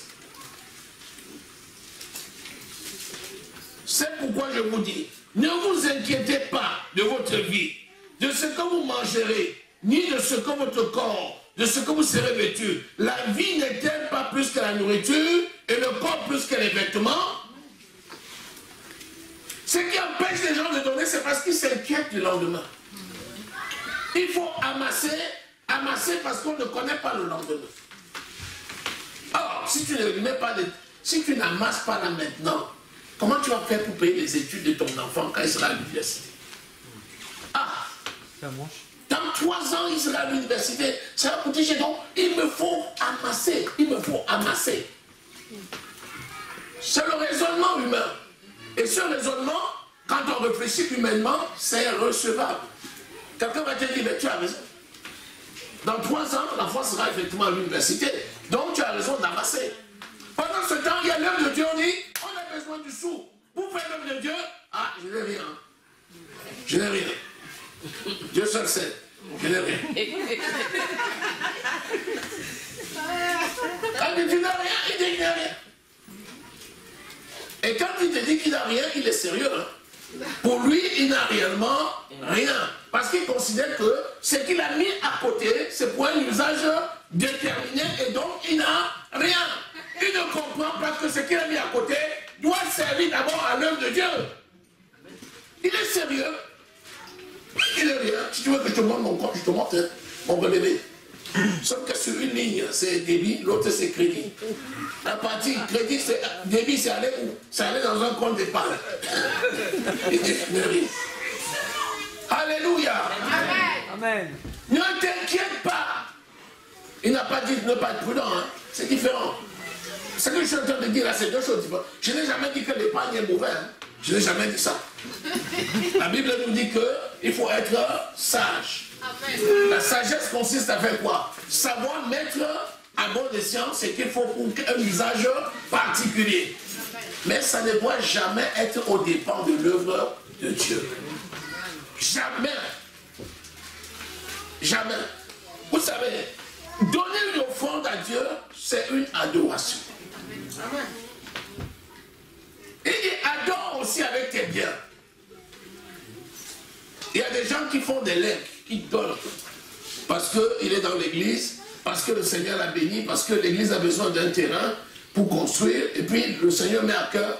C'est pourquoi je vous dis, ne vous inquiétez pas de votre vie, de ce que vous mangerez, ni de ce que votre corps, de ce que vous serez vêtu. La vie n'est-elle pas plus que la nourriture et le corps plus que les vêtements? Ce qui empêche les gens de donner, c'est parce qu'ils s'inquiètent du lendemain. Il faut amasser parce qu'on ne connaît pas le lendemain. Or, si tu ne mets pas si tu n'amasses pas là maintenant, comment tu vas faire pour payer les études de ton enfant quand il sera à l'université? Ah! Dans 3 ans, il sera à l'université. Ça va coûter chez donc. Il me faut amasser. Il me faut amasser. C'est le raisonnement humain. Et ce raisonnement, quand on réfléchit humainement, c'est recevable. Quelqu'un va te dire, mais tu as raison. Dans 3 ans, l'enfant sera effectivement à l'université. Donc tu as raison d'amasser. Pendant ce temps, il y a l'œuvre de Dieu, on dit, on a besoin du sou. Pour faire l'œuvre de Dieu, ah, je n'ai rien. Je n'ai rien. Dieu seul sait. Je n'ai rien. Quand tu n'as rien, il dit qu'il n'a rien. Et quand il te dit qu'il n'a rien, il est sérieux. Hein? Pour lui, il n'a réellement rien. Parce qu'il considère que ce qu'il a mis à côté, c'est pour un usage déterminé et donc il n'a rien. Il ne comprend pas que ce qu'il a mis à côté doit servir d'abord à l'œuvre de Dieu. Il est sérieux. Il est rien. Si tu veux que je te montre mon compte, je te montre mon relevé. Sauf que sur une ligne, c'est débit, l'autre c'est crédit. La partie crédit, c'est débit, c'est aller où? C'est aller dans un compte d'épargne. Alléluia. Amen. Ne t'inquiète pas. Il n'a pas dit de ne pas être prudent. Hein. C'est différent. Ce que je suis en train de dire là, c'est deux choses différentes. Je n'ai jamais dit que l'épargne est mauvaise. Hein. Je n'ai jamais dit ça. La Bible nous dit qu'il faut être sage. La sagesse consiste à faire quoi? Savoir mettre à bon escient ce qu'il faut pour un usage particulier. Mais ça ne doit jamais être au dépend de l'œuvre de Dieu. Jamais. Jamais. Vous savez, donner une offrande à Dieu, c'est une adoration. Et il adore aussi avec tes biens. Il y a des gens qui font des legs, qui donnent. Parce qu'il est dans l'église, parce que le Seigneur l'a béni, parce que l'église a besoin d'un terrain pour construire. Et puis le Seigneur met à cœur.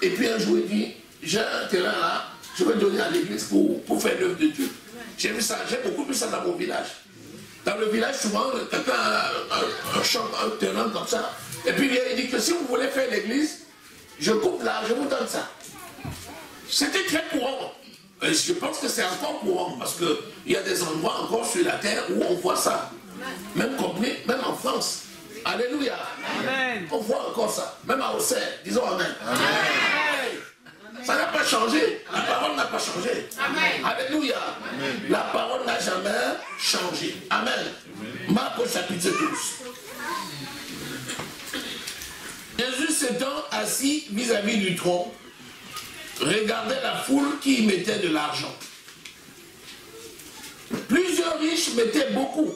Et puis un jour il dit, j'ai un terrain là, je vais donner à l'église pour faire l'œuvre de Dieu. J'ai vu ça, j'ai beaucoup vu ça dans mon village. Dans le village, souvent, quelqu'un a un champ, un terrain comme ça. Et puis il dit que si vous voulez faire l'église, je coupe là, je vous donne ça. C'était très courant. Et je pense que c'est encore courant, parce qu'il y a des endroits encore sur la terre où on voit ça. Même compris, même en France. Alléluia. Amen. On voit encore ça. Même à Auxerre, disons Amen. Amen. Ça n'a pas changé. La parole n'a pas changé. Amen. Alléluia. Amen. La parole n'a jamais changé. Amen. Marc au chapitre 12. Jésus s'étant assis vis-à-vis du trône, regardait la foule qui y mettait de l'argent. Plusieurs riches mettaient beaucoup.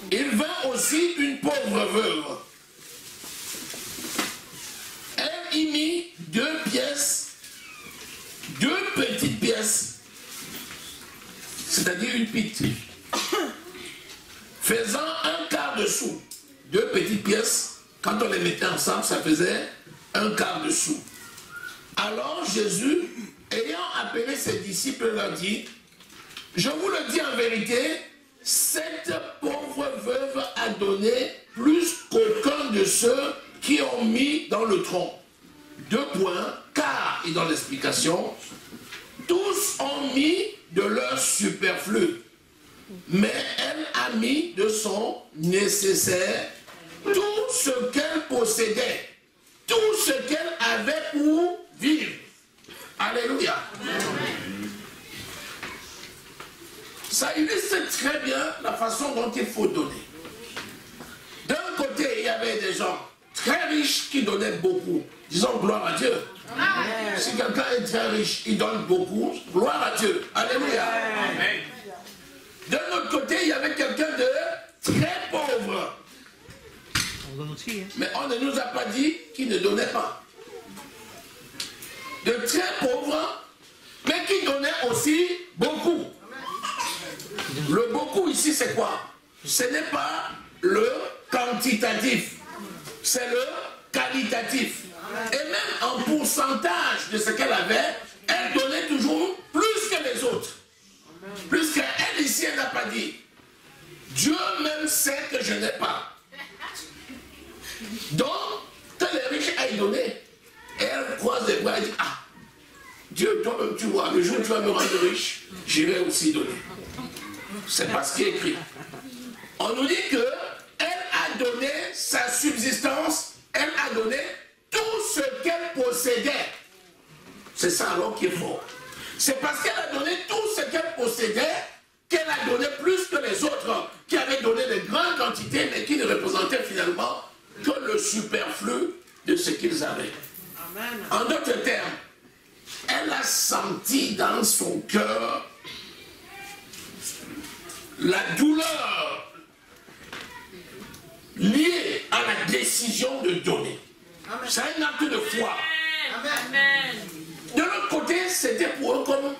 Il vint aussi une pauvre veuve. Elle y mit 2 pièces, 2 petites pièces, c'est-à-dire une pite, faisant un quart de sou. 2 petites pièces, quand on les mettait ensemble, ça faisait un quart de sou. Alors Jésus, ayant appelé ses disciples, leur dit, je vous le dis en vérité, cette pauvre veuve a donné plus qu'aucun de ceux qui ont mis dans le tronc. 2 points, car, et dans l'explication, tous ont mis de leur superflu, mais elle a mis de son nécessaire tout ce qu'elle possédait, tout ce qu'elle avait pour vivre. Alléluia. Amen. Ça illustre très bien la façon dont il faut donner. D'un côté, il y avait des gens très riches qui donnaient beaucoup. Disons gloire à Dieu. Amen. Si quelqu'un est très riche, il donne beaucoup, gloire à Dieu. Alléluia. Amen. D'un autre côté, il y avait quelqu'un de très pauvre. Mais on ne nous a pas dit qu'il ne donnait pas. De très pauvres, mais qui donnait aussi beaucoup. Le beaucoup ici, c'est quoi? Ce n'est pas le quantitatif, c'est le qualitatif. Et même en pourcentage de ce qu'elle avait, elle donnait toujours plus que les autres. Plus qu'elle ici, elle n'a pas dit. Dieu même sait que je n'ai pas. Donc, que les riches aillent donner, et elle croise les bras et dit, ah, Dieu, toi-même tu vois, le jour où tu vas me rendre riche, j'irai aussi donner. C'est pas ce qui est écrit. On nous dit qu'elle a donné sa subsistance, elle a donné tout ce qu'elle possédait. C'est ça alors qui est fort. C'est parce qu'elle a donné tout ce qu'elle possédait qu'elle a donné plus que les autres qui avaient donné de grandes quantités, mais qui ne représentaient finalement que le superflu de ce qu'ils avaient. Amen. En d'autres termes, elle a senti dans son cœur la douleur liée à la décision de donner. C'est un acte de foi. Amen. De l'autre côté, c'était pour eux comme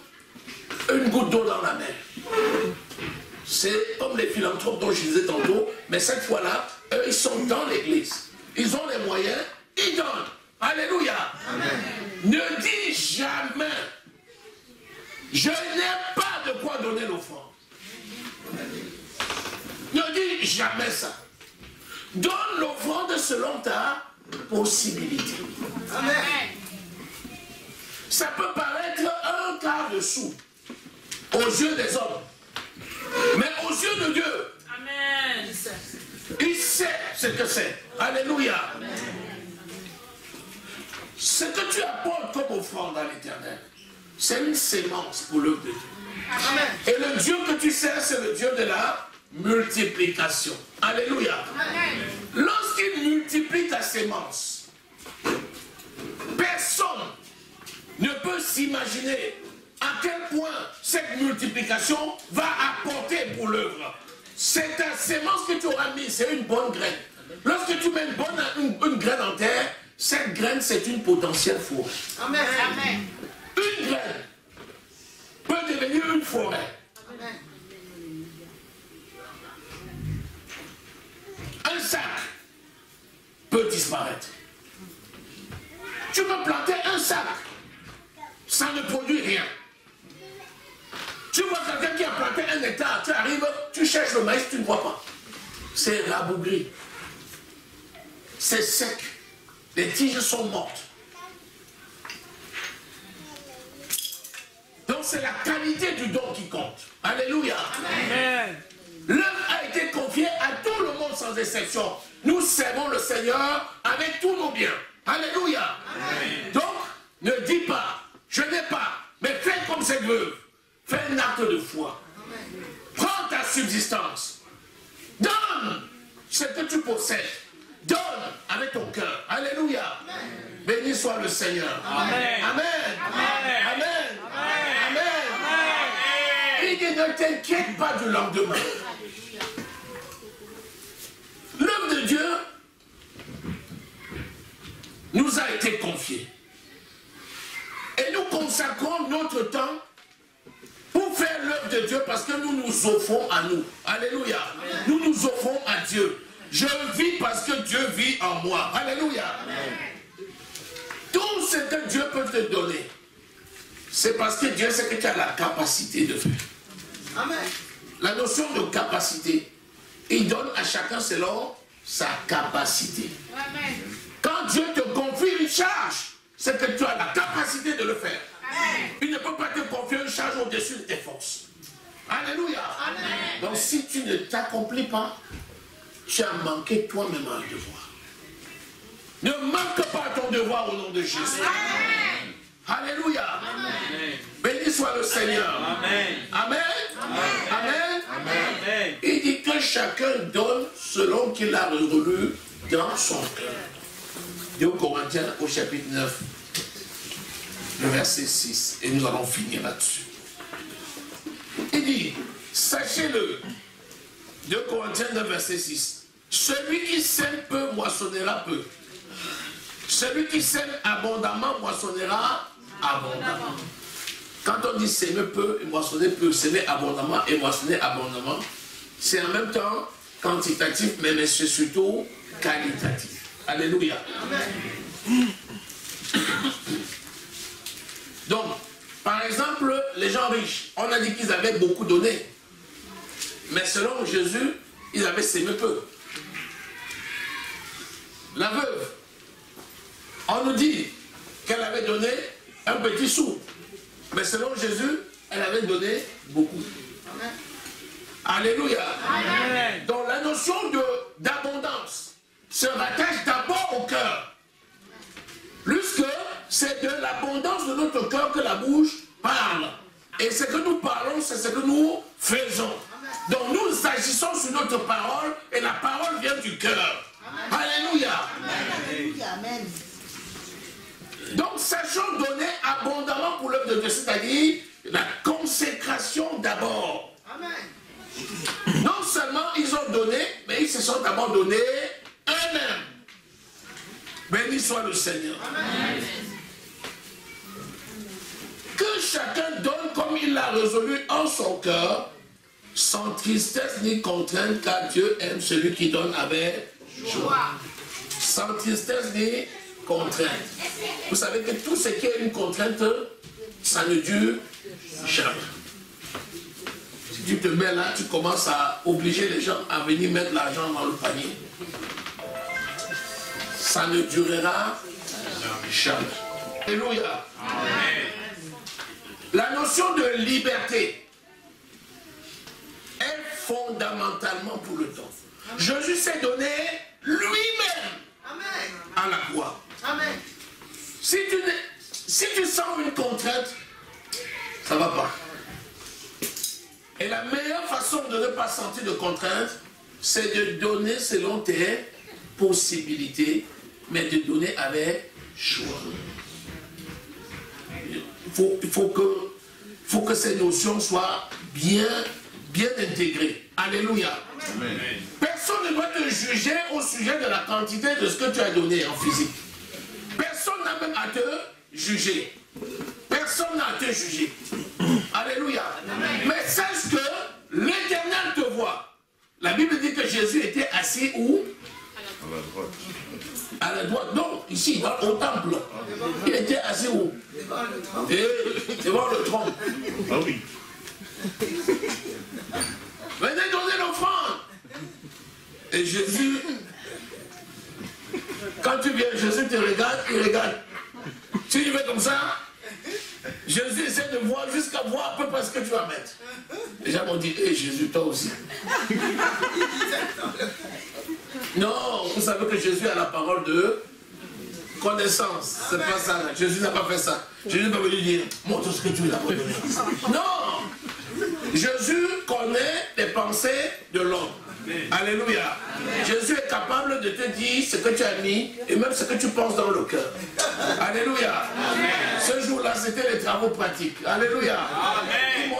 une goutte d'eau dans la mer. C'est comme les philanthropes dont je disais tantôt, mais cette fois-là, eux, ils sont dans l'église. Ils ont les moyens, ils donnent. Alléluia. Amen. Ne dis jamais, je n'ai pas de quoi donner l'offrande. Ne dis jamais ça. Donne l'offrande selon ta possibilité. Amen. Ça peut paraître un quart de sou aux yeux des hommes, mais aux yeux de Dieu, Amen. Il sait ce que c'est. Alléluia. Amen. Ce que tu apportes comme offrande à l'Éternel, c'est une sémence pour l'œuvre de Dieu. Amen. Et le Dieu que tu sers, c'est le Dieu de la multiplication. Alléluia. Amen. Lorsqu'il multiplie ta sémence, personne ne peut s'imaginer à quel point cette multiplication va apporter pour l'œuvre. C'est ta sémence que tu auras mise, c'est une bonne graine. Lorsque tu mets une graine en terre, cette graine, c'est une potentielle forêt. Amen. Amen. Une graine peut devenir une forêt. Amen. Un sac peut disparaître. Tu peux planter un sac, ça ne produit rien. Tu vois quelqu'un qui a planté un hectare, tu arrives, tu cherches le maïs, tu ne vois pas. C'est rabougri. C'est sec. Les tiges sont mortes. Donc c'est la qualité du don qui compte. Alléluia. Amen. L'œuvre a été confiée à tout le monde sans exception. Nous servons le Seigneur avec tous nos biens. Alléluia. Amen. Donc, ne dis pas, je n'ai pas, mais fais comme cette veuve. Fais un acte de foi. Amen. Prends ta subsistance. Donne ce que tu possèdes. Donne avec ton cœur. Alléluia. Amen. Béni soit le Seigneur. Amen. Amen. Amen. Amen. Amen. Amen. Il dit, ne t'inquiète pas du lendemain. L'œuvre de Dieu nous a été confiée. Et nous consacrons notre temps pour faire l'œuvre de Dieu parce que nous nous offrons à nous. Alléluia. Amen. Nous nous offrons à Dieu. Je vis parce que Dieu vit en moi. Alléluia. Amen. Tout ce que Dieu peut te donner, c'est parce que Dieu sait que tu as la capacité de faire. Amen. La notion de capacité, il donne à chacun selon sa capacité. Amen. Quand Dieu te confie une charge, c'est que tu as la capacité de le faire. Amen. Il ne peut pas te confier une charge au-dessus de tes forces. Alléluia. Amen. Donc si tu ne t'accomplis pas, tu as manqué toi-même un devoir. Ne manque pas ton devoir au nom de Jésus. Amen. Alléluia. Amen. Béni soit le Seigneur. Amen. Amen. Amen. Amen. Amen. Il dit que chacun donne selon qu'il a résolu dans son cœur. 2 Corinthiens au chapitre 9, le verset 6. Et nous allons finir là-dessus. Il dit, sachez-le, 2 Corinthiens 9, verset 6. Celui qui sème peu moissonnera peu. Celui qui sème abondamment moissonnera abondamment. Quand on dit s'aimer peu et moissonner peu, s'aimer abondamment et moissonner abondamment, c'est en même temps quantitatif, mais c'est surtout qualitatif. Alléluia. Amen. Donc, par exemple, les gens riches, on a dit qu'ils avaient beaucoup donné. Mais selon Jésus, ils avaient s'aimé peu. La veuve, on nous dit qu'elle avait donné un petit sou. Mais selon Jésus, elle avait donné beaucoup. Amen. Alléluia. Amen. Donc la notion d'abondance se rattache d'abord au cœur. Plus que c'est de l'abondance de notre cœur que la bouche parle. Et ce que nous parlons, c'est ce que nous faisons. Donc nous agissons sur notre parole et la parole vient du cœur. Alléluia. Amen. Donc sachons donner abondamment pour l'œuvre de Dieu, c'est-à-dire la consécration d'abord. Non seulement ils ont donné, mais ils se sont d'abord donnés eux-mêmes. Béni soit le Seigneur. Amen. Que chacun donne comme il l'a résolu en son cœur, sans tristesse ni contrainte, car Dieu aime celui qui donne avec joie. Sans tristesse ni contrainte. Vous savez que tout ce qui est une contrainte, ça ne dure jamais. Si tu te mets là, tu commences à obliger les gens à venir mettre l'argent dans le panier. Ça ne durera jamais. Alléluia. Amen. La notion de liberté est fondamentalement pour le temps. Jésus s'est donné lui-même à la croix. Amen. Si tu sens une contrainte, ça ne va pas. Et la meilleure façon de ne pas sentir de contrainte, c'est de donner selon tes possibilités, mais de donner avec choix. Il faut que ces notions soient bien intégrées. Alléluia. Amen. Personne ne doit te juger au sujet de la quantité de ce que tu as donné en physique. Personne n'a même à te juger. Personne n'a à te juger. Alléluia. Amen. Mais sache que l'Éternel te voit. La Bible dit que Jésus était assis où? À la droite. À la droite. Non, ici, au temple. Il était assis où? Devant le trône. Ah oui. Venez donner l'offrande. Et Jésus, quand tu viens, Jésus te regarde, il regarde. Tu y vas comme ça, Jésus essaie de voir jusqu'à voir à peu près ce que tu vas mettre. Les gens m'ont dit, hé Jésus, toi aussi. Non, vous savez que Jésus a la parole de connaissance. C'est pas ça. Là. Jésus n'a pas fait ça. Jésus n'a pas venu dire, montre ce que tu as donné. Non. Jésus connaît les pensées de l'homme. Alléluia. Amen. Jésus est capable de te dire ce que tu as mis et même ce que tu penses dans le cœur. Alléluia. Amen. Ce jour-là, c'était les travaux pratiques. Alléluia. Amen.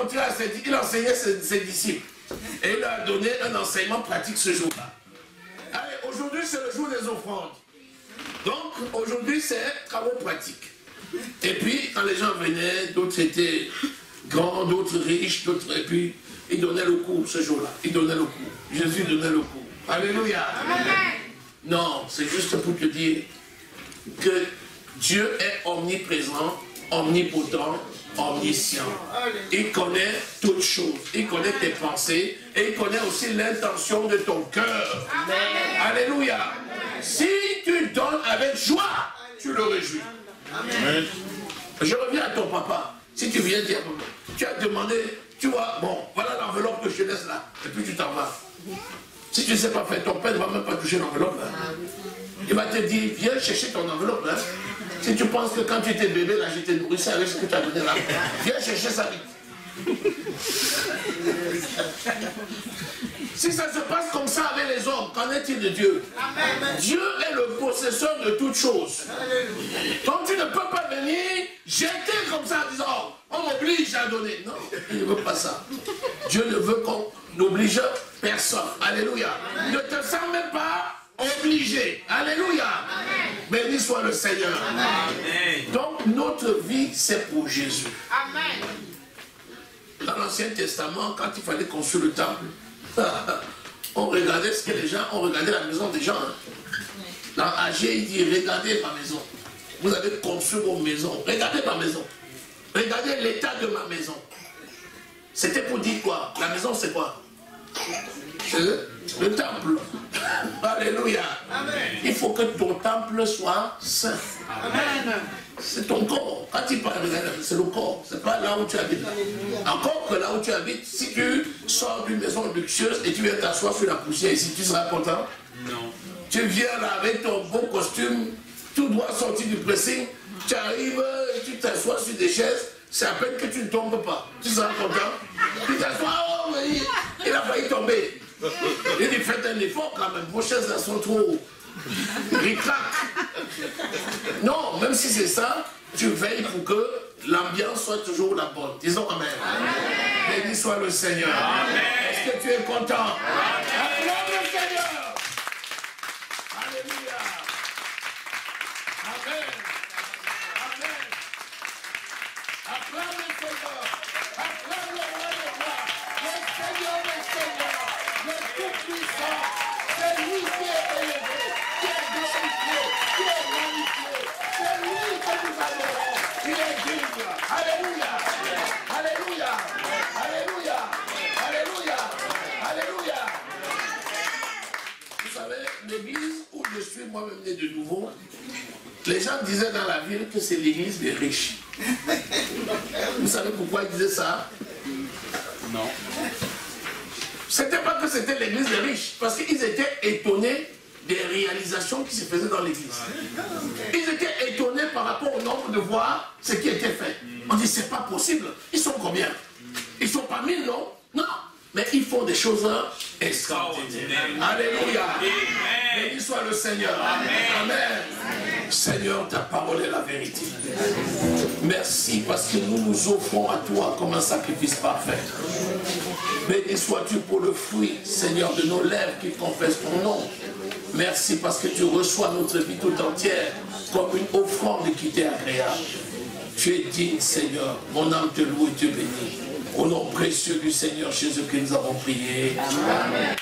Il enseignait ses disciples. Et il leur a donné un enseignement pratique ce jour-là. Allez, aujourd'hui, c'est le jour des offrandes. Donc, aujourd'hui, c'est travaux pratiques. Et puis, quand les gens venaient, d'autres étaient grands, d'autres riches, d'autres... Et puis, ils donnaient le coup ce jour-là. Ils donnaient le coup. Jésus donnait le coup. Alléluia. Amen. Non, c'est juste pour te dire que Dieu est omniprésent, omnipotent, omniscient. Il connaît toutes choses. Il connaît tes pensées et il connaît aussi l'intention de ton cœur. Alléluia. Amen. Si tu donnes avec joie, tu le réjouis. Amen. Je reviens à ton papa. Si tu viens dire, tu as demandé, tu vois, bon, voilà l'enveloppe que je te laisse là, et puis tu t'en vas. Si tu ne sais pas faire, ton père ne va même pas toucher l'enveloppe. Hein. Il va te dire, viens chercher ton enveloppe. Hein. Si tu penses que quand tu étais bébé, là, j'étais nourrissé avec ce que tu as donné là, viens chercher ça vite. Si ça se passe comme ça avec les hommes, qu'en est-il de Dieu? Amen. Dieu est le possesseur de toutes choses. Donc tu ne peux pas venir jeter comme ça en disant, oh, on m'oblige à donner. Non, il ne veut pas ça. Dieu ne veut qu'on n'oblige personne. Alléluia. Amen. Ne te sens même pas obligé. Alléluia. Amen. Béni soit le Seigneur. Amen. Donc notre vie, c'est pour Jésus. Amen. Dans l'Ancien Testament, quand il fallait construire le temple, on regardait ce que les gens ont regardé la maison des gens. Dans Agé, il dit, regardez ma maison. Vous avez construit vos maisons. Regardez ma maison. Regardez l'état de ma maison. C'était pour dire quoi? La maison, c'est quoi? C'est le temple. Alléluia. Amen. Il faut que ton temple soit saint. Amen. C'est ton corps. Quand il parle, c'est le corps. C'est pas là où tu habites. Encore que là où tu habites, si tu sors d'une maison luxueuse et tu viens t'asseoir sur la poussière ici, tu seras content? Non. Tu viens là avec ton beau costume, tout droit sorti du pressing, tu arrives, tu t'assois sur des chaises, c'est à peine que tu ne tombes pas. Tu seras content? Tu t'assois, oh, il a failli tomber. Il dit, faites un effort quand même, vos chaises là sont trop ric-rac. Non, même si c'est ça, tu veilles pour que l'ambiance soit toujours la bonne. Disons amen. Béni soit le Seigneur. Est-ce que tu es content? Acclame le Seigneur. Alléluia. Amen. Amen. Acclame le Seigneur. Acclame le roi des rois. Le Seigneur des seigneurs. Le tout-puissant. C'est lui qui est élevé, qui est glorifié, qui est magnifié. C'est lui que nous adorons. Il est digne. Alléluia. Alléluia. Alléluia. Alléluia. Alléluia. Vous savez, l'église où je suis moi-même né de nouveau, les gens disaient dans la ville que c'est l'église des riches. Vous savez pourquoi ils disaient ça? Non. C'était pas que c'était l'église des riches, parce qu'ils étaient étonnés des réalisations qui se faisaient dans l'église. Ils étaient étonnés par rapport au nombre de voir ce qui était fait. On dit, c'est pas possible. Ils sont combien? Ils sont pas 1000, non? Non. Mais ils font des choses extraordinaires. Alléluia. Béni soit le Seigneur. Amen. Seigneur, ta parole est la vérité. Merci parce que nous nous offrons à toi comme un sacrifice parfait. Béni sois-tu pour le fruit, Seigneur, de nos lèvres qui confessent ton nom. Merci parce que tu reçois notre vie tout entière comme une offrande qui t'est agréable. Tu es digne, Seigneur. Mon âme te loue et te bénit. Au nom précieux du Seigneur Jésus-Christ, nous avons prié. Amen.